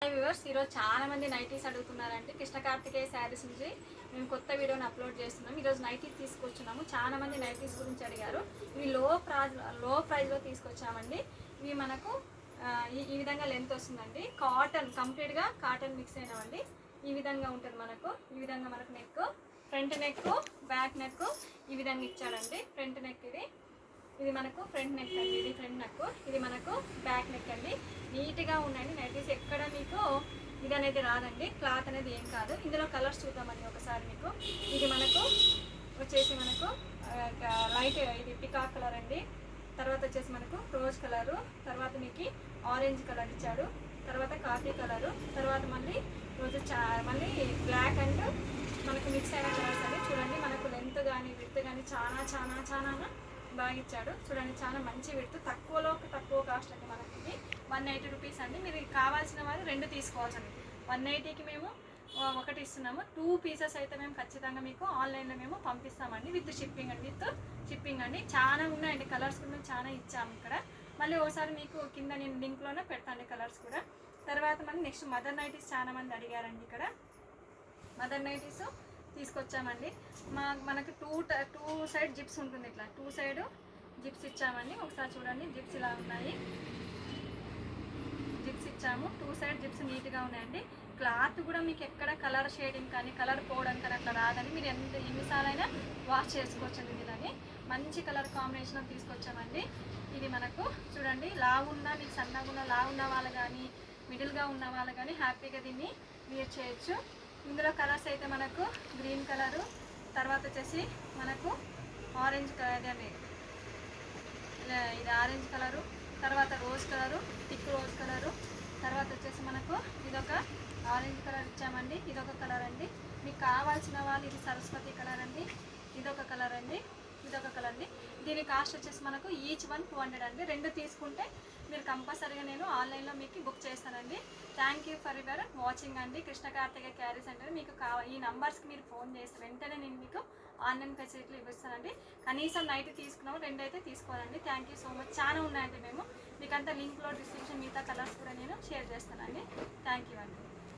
Hi viewers, ఈరోజు చాలా మంది నైటీస్ అడుగుతున్నారండి. కృష్ణ కార్తికేయ శారీస్ నుంచి మేము కొత్త వీడియోని అప్లోడ్ చేస్తున్నాం. ఈరోజు నైటీస్ తీసుకొచ్చున్నాము. చాలా మంది నైటీస్ గురించి అడిగారు. ఇవి లో ప్రైస్లో తీసుకొచ్చామండి. ఇవి మనకు ఈ విధంగా లెంత్ వస్తుందండి. కాటన్, కంప్లీట్గా కాటన్ మిక్స్ అయినవండి. ఈ విధంగా ఉంటుంది మనకు. ఈ విధంగా మనకు neck, front neck, back neck ఈ విధంగా ఇచ్చాడండి. ఫ్రంట్ నెక్ ఇది మనకు ఫ్రంట్ నెక్ అండి. ఇది ఫ్రంట్ నెక్, ఇది మనకు బ్యాక్ నెక్ అండి. నీట్గా ఉండండి నైటీస్. ఎక్కడ మీకు ఇది అనేది రాదండి. క్లాత్ అనేది ఏం కాదు. ఇందులో కలర్స్ చూద్దామండి ఒకసారి. మీకు ఇది మనకు వచ్చేసి మనకు లైట్ ఇది పికాక్ కలర్ అండి. తర్వాత వచ్చేసి మనకు రోజ్ కలరు, తర్వాత మీకు ఆరెంజ్ కలర్ ఇచ్చాడు, తర్వాత కాఫీ కలరు, తర్వాత మళ్ళీ మళ్ళీ బ్లాక్ అండ్ మనకు మిక్స్ అయిన కలర్స్ అండి. చూడండి మనకు లెంత్ కానీ విడ్త్ కానీ చాలా బాగా ఇచ్చాడు. చూడండి చాలా మంచి విడ్త్, తక్కువ కాస్ట్ అండి. మనకి ఇది 180 రూపీస్ అండి. మీరు కావాల్సిన వాళ్ళు 2 తీసుకోవచ్చండి. 180కి మేము ఒకటి ఇస్తున్నాము. 2 పీసెస్ అయితే మేము ఖచ్చితంగా మీకు ఆన్లైన్లో మేము పంపిస్తామండి. విత్ షిప్పింగ్ అండి. చాలా ఉన్నాయండి కలర్స్ కూడా, చాలా ఇచ్చాము ఇక్కడ. మళ్ళీ ఒకసారి మీకు కింద నేను లింక్లోనే పెడతాను కలర్స్ కూడా. తర్వాత మళ్ళీ నెక్స్ట్ మదర్ నైటీస్ చాలా మంది అడిగారండి. ఇక్కడ మదర్ నైటీస్ తీసుకొచ్చామండి. మనకు టూ సైడ్ జిప్స్ ఉంటుంది. ఇట్లా 2 సైడ్ జిప్స్ ఇచ్చామండి. ఒకసారి చూడండి, జిప్స్ ఇలా ఉన్నాయి. జిప్స్ ఇచ్చాము. 2 సైడ్ జిప్స్ నీట్గా ఉన్నాయండి. క్లాత్ కూడా మీకు ఎక్కడ కలర్ షేడింగ్ కానీ కలర్ పోవడం కానీ అట్లా రాదని మీరు ఎన్నిసార్లైనా వాష్ చేసుకోవచ్చండి. దీని మంచి కలర్ కాంబినేషన్ తీసుకొచ్చామండి. ఇది మనకు చూడండి, లావున్నా మీకు సన్నగా ఉన్న లావున్న వాళ్ళు కానీ మిడిల్గా ఉన్న వాళ్ళు కానీ హ్యాపీగా దీన్ని వేర్ చేయొచ్చు. ఇందులో కలర్స్ అయితే మనకు గ్రీన్ కలరు, తర్వాత వచ్చేసి మనకు ఆరెంజ్ కలర్ అండి, ఇది ఆరెంజ్ కలరు, తర్వాత rose colour, thick rose colour, తర్వాత వచ్చేసి మనకు ఇదొక ఆరెంజ్ కలర్ ఇచ్చామండి. ఇదొక కలర్ అండి. మీకు కావాల్సిన వాళ్ళు ఇది సరస్వతి కలర్ అండి, ఇదొక కలర్ అండి, ఇదొక కలర్ అండి. దీని కాస్ట్ వచ్చేసి మనకు ఈచ్ 200 అండి. 2 తీసుకుంటే మీరు కంపల్సరీగా నేను ఆన్లైన్లో మీకు బుక్ చేస్తానండి. Thank you for your watching అండి. Krishna Karthikeya career centre. మీకు ఈ నంబర్స్కి మీరు ఫోన్ చేస్తే వెంటనే నేను మీకు ఆన్లైన్ ఫెసిలిటీలు ఇవ్వస్తానండి. కనీసం నైట్ తీసుకున్నాము, 2 అయితే తీసుకోవాలండి. Thank you so much. చాలా ఉన్నాయండి. మేము మీకంతా లింక్లో డిస్క్రిప్షన్ మిగతా కలర్స్ కూడా నేను షేర్ చేస్తానండి. థ్యాంక్ యూ అండి.